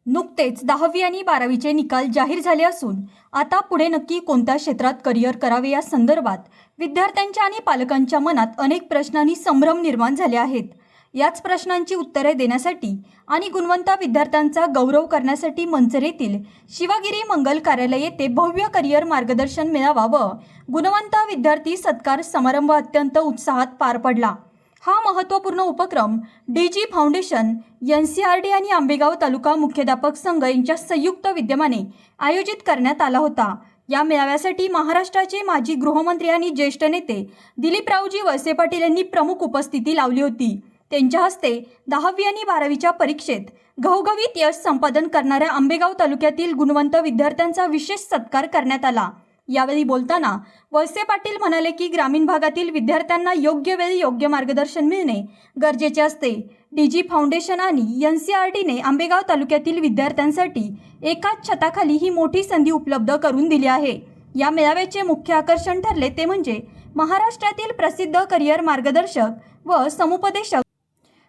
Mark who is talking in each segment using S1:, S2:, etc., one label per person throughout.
S1: नुकतेच 10वी आणि 12वीचे निकाल जाहीर झाले असून आता पुढे नक्की कोणत्या क्षेत्रात करिअर करावे या संदर्भात विद्यार्थ्यांच्या आणि पालकांच्या मनात अनेक प्रश्न आणि संभ्रम निर्माण झाले आहेत। याच प्रश्नांची उत्तरे देण्यासाठी आणि गुणवंत विद्यार्थ्यांचा गौरव करण्यासाठी मंचर येथील शिवगिरी मंगल कार्यालय येथे भव्य करिअर मार्गदर्शन मेळावा व गुणवंत विद्यार्थी सत्कार समारंभ अत्यंत उत्साहात पार पडला। हा महत्त्वपूर्ण उपक्रम डीजी फाउंडेशन, NCRD आणि आंबेगाव तालुका मुख्याध्यापक संघ यांच्या संयुक्त विद्यमाने आयोजित करण्यात आला होता। या मेळाव्यासाठी महाराष्ट्राचे माजी गृहमंत्री आणि ज्येष्ठ नेते दिलीपरावजी वळसे पाटील यांनी प्रमुख उपस्थिती लावली होती। त्यांच्या हस्ते 10वी आणि 12वीच्या परीक्षेत घवघवीत यश संपादन करणाऱ्या आंबेगाव तालुक्यातील गुणवंत विद्यार्थ्यांचा विशेष सत्कार करण्यात आला। यावेळी बोलताना वळसे पाटील म्हणाले की ग्रामीण भागातील विद्यार्थ्यांना योग्य वेळी योग्य मार्गदर्शन मिळणे गरजेचे असते। डीजी फाउंडेशन आणि NCRDने आंबेगाव तालुक्यातील विद्यार्थ्यांसाठी एकाच छताखाली ही मोठी संधी उपलब्ध करून दिली आहे। या मेळाव्याचे मुख्य आकर्षण ठरले ते म्हणजे महाराष्ट्रातील प्रसिद्ध करिअर मार्गदर्शक व समुपदेशक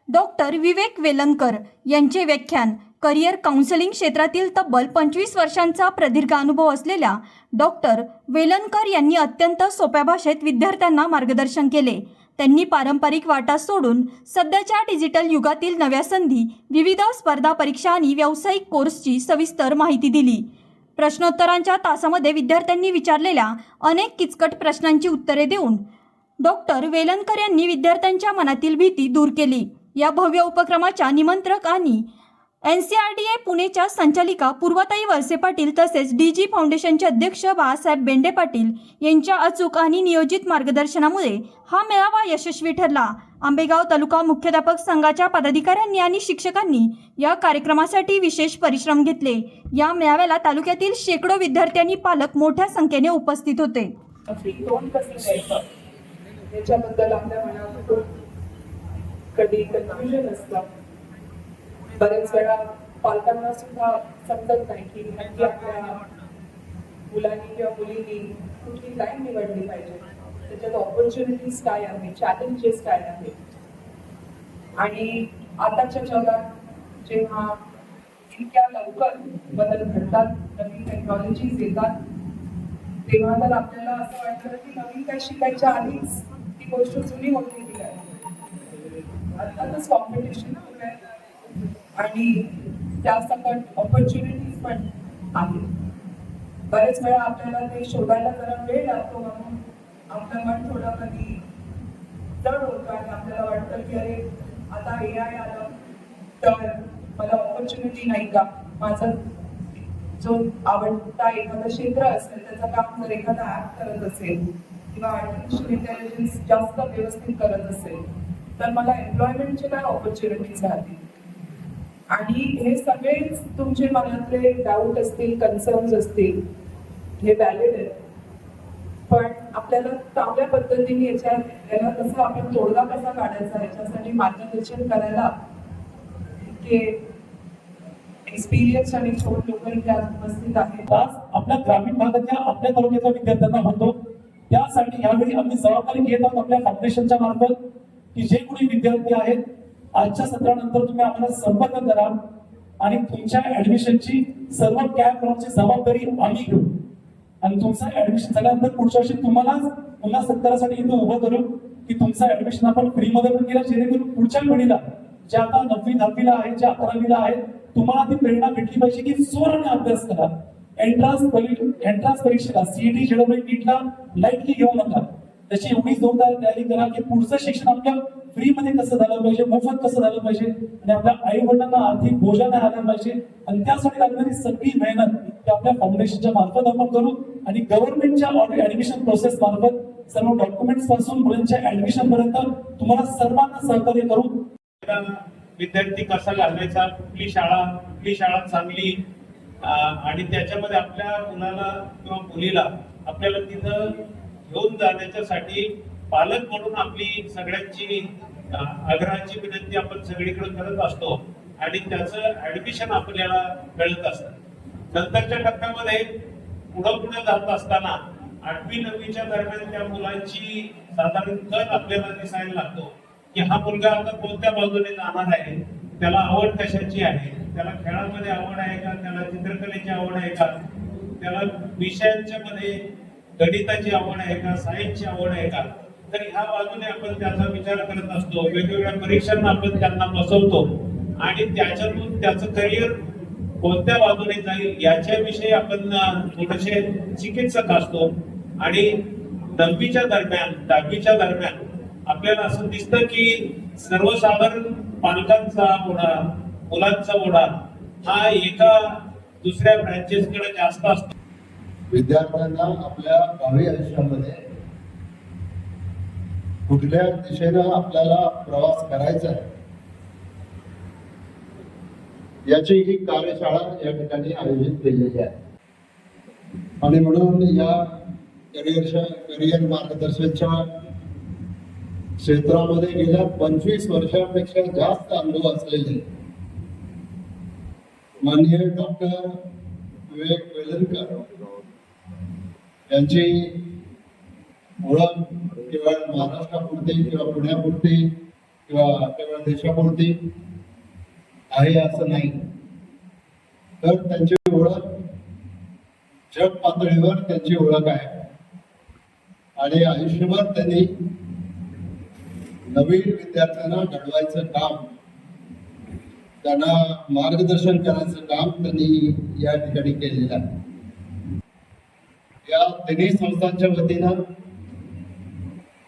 S1: डॉक्टर विवेक वेलणकर यांचे व्याख्यान। करिअर काउन्सिलिंग क्षेत्रातील तब्बल 25 वर्षांचा प्रदीर्घ अनुभव असलेल्या डॉक्टर वेलणकर यांनी अत्यंत सोप्या भाषेत विद्यार्थ्यांना मार्गदर्शन केले। त्यांनी पारंपरिक वाटा सोडून सध्याच्या डिजिटल युगातील नव्या संधी, विविध स्पर्धा परीक्षा आणि व्यावसायिक कोर्सची सविस्तर माहिती दिली। प्रश्नोत्तरांच्या तासामध्ये विद्यार्थ्यांनी विचारलेल्या अनेक किचकट प्रश्नांची उत्तरे देऊन डॉक्टर वेलणकर यांनी विद्यार्थ्यांच्या मनातील भीती दूर केली। या भव्य उपक्रमाच्या निमंत्रक आणि NCRDA पुणेच्या संचालिका पूर्वताई वळसे पाटील तसेच डीजी फाउंडेशनचे अध्यक्ष बाळासाहेब बेंडे पाटील यांच्या अचूक आणि नियोजित मार्गदर्शनामुळे हा मेळावा यशस्वी ठरला। आंबेगाव तालुका मुख्याध्यापक संघाच्या पदाधिकाऱ्यांनी आणि शिक्षकांनी या कार्यक्रमासाठी विशेष परिश्रम घेतले। या मेळाव्याला तालुक्यातील शेकडो विद्यार्थी आणि पालक मोठ्या संख्येने उपस्थित होते।
S2: याच्याबद्दल आपल्या मनात कधी कन्फ्युजन असतं। बरेच वेळा पालकांना सुद्धा समजत नाही की नक्की आपल्या मुलांनी किंवा मुलींनी कुठली लाईन निवडली पाहिजे, त्याच्यात ऑपॉर्च्युनिटीज काय आहे, चॅलेंजेस काय आहे। आणि आताच्या जगात जेव्हा इतक्या लवकर बदल घडतात, नवीन टेक्नॉलॉजीज येतात, तेव्हा तर आपल्याला असं वाटतं की नवीन काही शिकायच्या आधीच ती गोष्ट जुनी होत गेली आहे। अर्थातच कॉम्पिटिशन आणि त्यासकट ऑपॉर्च्युनिटीज पण आहे। बरेच वेळा आपल्याला ते शोधायला जरा वेळ लागतो, म्हणून आपलं मन थोडं कधी जड होतं आणि आपल्याला वाटतं की अरे आता AI आलं तर मला ऑपॉर्च्युनिटी नाही का। माझं जो आवडता एखादं क्षेत्र असेल, त्याचं काम जर एखादा ऍप करत असेल किंवा आर्टिफिशियल इंटेलिजन्स जास्त व्यवस्थित करत असेल तर मला एम्प्लॉयमेंटचे काय ऑपॉर्च्युनिटीज राहतील। आणि हे सगळेच तुमचे मनातले डाऊट असतील, कन्सर्न्स असतील, हे व्हॅलिड आहेत, पण आपल्याला चांगल्या पद्धतीने याला कसं आपण तोडगा कसा काढायचा याच्यासाठी मार्गदर्शन करायला इतके एक्सपिरियन्स आणि छोट लोक इथे उपस्थित आहेत।
S3: आज आपल्या ग्रामीण भागातल्या आपल्या तालुक्याच्या विद्यार्थ्यांना होतो, त्यासाठी यावेळी आम्ही जबाबदारी घेत आहोत आपल्या फाउंडेशनच्या मार्फत की जे कोणी विद्यार्थी आहेत आजच्या सत्रानंतर तुम्ही आम्हाला संपर्क करा आणि तुमच्या ऍडमिशनची सर्व कॅम्पची जबाबदारी आम्ही घेऊ आणि तुमचं ऍडमिशन झाल्यानंतर पुढच्या वर्षी तुम्हालाच पुन्हा सत्कारासाठी इथं उभं करू की तुमचं ऍडमिशन आपण फ्रीमध्ये पण केलं, जेणेकरून पुढच्या पिढीला जे आता 9वी 10वीला आहे, जे 11वीला आहे, तुम्हाला ती प्रेरणा भेटली पाहिजे की जोराने अभ्यास करा। एंट्रन्स परीक्षेला CET जेडब्ल्यू नीटला लाईटली घेऊ नका, त्याची एवढी जोरदार तयारी करा की पुढचं शिक्षण आपल्या फ्रीमध्ये कसं झालं पाहिजे, मोफत कसं झालं पाहिजे आणि आपल्या आई वडिलांना आर्थिक बोजा नाही आला पाहिजे। आणि त्यासाठी लागणारी सगळी मेहनत ती आपल्या फाउंडेशनच्या मार्फत आपण करू आणि गव्हर्नमेंटच्या ऍडमिशन प्रोसेस मार्फत सर्व डॉक्युमेंट्स पासून मुलांच्या ऍडमिशन पर्यंत तुम्हाला सर्वांना सहकार्य करू।
S4: विद्यार्थी कसा घालायचा, कुठली शाळा चांगली, आणि त्याच्यामध्ये आपल्या मुलाला किंवा मुलीला आपल्याला तिथं घेऊन जाण्याच्यासाठी पालक म्हणून आपली सगळ्यांची आग्रहाची विनंती आपण सगळीकडे करत असतो आणि त्याचं ऍडमिशन आपल्याला मिळत असतं। नंतरच्या टप्प्यामध्ये पुढे जात असताना 8वी 9वीच्या दरम्यान त्या मुलांची साधारण कल आपल्याला दिसायला लागतो की हा मुलगा आता कोणत्या बाजूने जाणार आहे, त्याला आवड कशाची आहे, त्याला खेळामध्ये आवड आहे का, त्याला चित्रकलेची आवड आहे का, त्याला विषयांच्या मध्ये गणिताची आवड आहे का, सायन्सची आवड आहे का. तर ह्या बाजूने आपण त्याचा विचार करत असतो. वेगवेगळ्या परीक्षांना आपण त्यांना बसवतो आणि त्याच्यातून त्याचं करिअर कोणत्या बाजूने जाईल याच्याविषयी आपण थोडेसे चिकित्सक असतो. आणि 9वीच्या दरम्यान 10वीच्या दरम्यान आपल्याला असं दिसतं की सर्वसाधारण पालकांचा ओढा, मुलांचा ओढा हा एका दुसऱ्या ब्रँचेस कडे जास्त असतो.
S5: विद्यार्थ्यांना आपल्या भावी आयुष्यामध्ये कुठल्या दिशेनं आपल्याला प्रवास करायचा आहे याची ही कार्यशाळा या ठिकाणी आयोजित केलेली आहे. आणि म्हणून या करिअर मार्गदर्शनच्या क्षेत्रामध्ये गेल्या 25 वर्षांपेक्षा जास्त अनुभव असलेले माननीय डॉक्टर विवेक वेलणकर यांची ओळख केवळ महाराष्ट्रापुरती किंवा पुण्यापुरती किंवा केवळ देशापुरती आहे असं नाही, तर त्यांची ओळख जग पातळीवर त्यांची ओळख आहे. आणि आयुष्यभर त्यांनी नवीन विद्यार्थ्यांना घडवायचं काम, त्यांना मार्गदर्शन करायचं काम त्यांनी या ठिकाणी केलेलं आहे. या तिन्ही संस्थांच्या वतीनं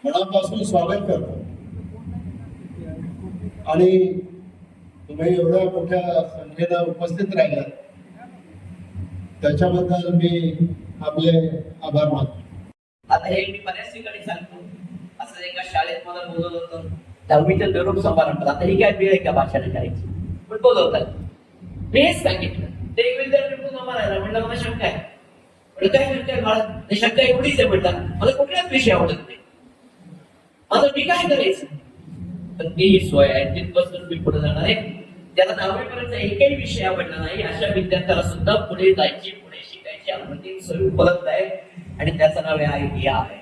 S5: मनापासून स्वागत करतो. आणि तुम्ही एवढ्या मोठ्या संख्येनं उपस्थित राहिला त्याच्याबद्दल मी आपले आभार मानतो.
S6: आता हे मी बऱ्याच ठिकाणी सांगतो. असं एका शाळेत मला बोलवलं होतं 10वीच्या निरोप समारंभात. आता ही काय वेळ आहे का भाषण करायची, पण बोलवतात. मी हेच सांगितलं. ते एक विद्यार्थी म्हणून उभा राहिला, म्हणलं मला शंका आहे. म्हणलं काय शंका आहे बाळा? ते शंका एवढीच आहे म्हणतात, मला कुठलाच विषय आवडत नाही. माझं मी काय करायचं? तर ती सोय आहे, तिथपासून मी पुढे जाणार आहे. ज्याला 10वीपर्यंत एकही विषय आवडला नाही अशा विद्यार्थ्याला सुद्धा पुढे जायची, पुढे शिकायची अगदी सोय उपलब्ध आहे. आणि त्याचं नाव आहे ITI.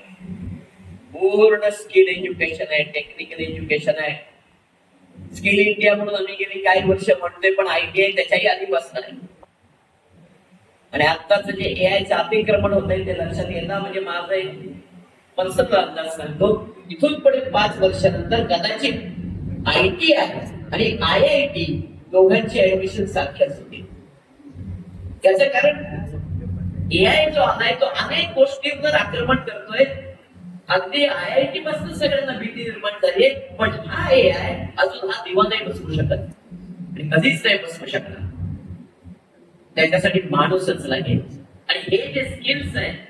S6: पूर्ण स्किल एज्युकेशन आहे, टेक्निकल एज्युकेशन आहे. स्किल इंडिया म्हणून आम्ही गेली काही वर्ष म्हणतोय, पण ITI त्याच्याही आधी बसणार आहे. आणि आत्ताच जे AIचं अतिक्रमण होत आहे ते लक्षात येणं म्हणजे माझा एक पर्सनल अंदाज सांगतो. इथून पुढे 5 वर्षानंतर कदाचित ITI आणि IIT दोघांची ऍडमिशन सारख्याच होती. त्याचं कारण AI जो आलाय तो अनेक गोष्टींवर आक्रमण करतोय. अगदी IIT पासून सगळ्यांना भीती निर्माण झाली, पण हा AI अजून हा दिवा नाही बसवू शकत आणि कधीच नाही बसवू शकणार. त्याच्यासाठी माणूसच लागेल. आणि हे जे स्किल्स आहेत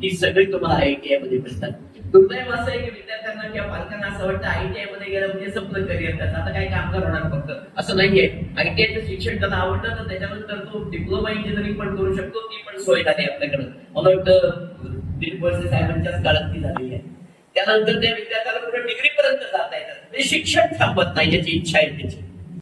S6: ती सगळी तुम्हाला ITI मध्ये मिळतात. दुर्दैव असं आहे की विद्यार्थ्यांना किंवा पालकांना असं वाटतं ITI मध्ये गेलं म्हणजे संपलं करिअर त्याचं, आता काय कामगार होणार फक्त. असं नाहीये. ITIचं शिक्षण त्याला आवडतं तर त्याच्यानंतर तो डिप्लोमा इंजिनिअरिंग पण करू शकतो. ती पण सोय झाली आपल्याकडे. मला वाटतं दिलीप वळसे साहेबांच्याच काळात ती झालेली आहे. त्यानंतर त्या विद्यार्थ्याला पुढे डिग्री पर्यंत जाता येतात. ते शिक्षण थांबत नाही, याची इच्छा आहे त्याची.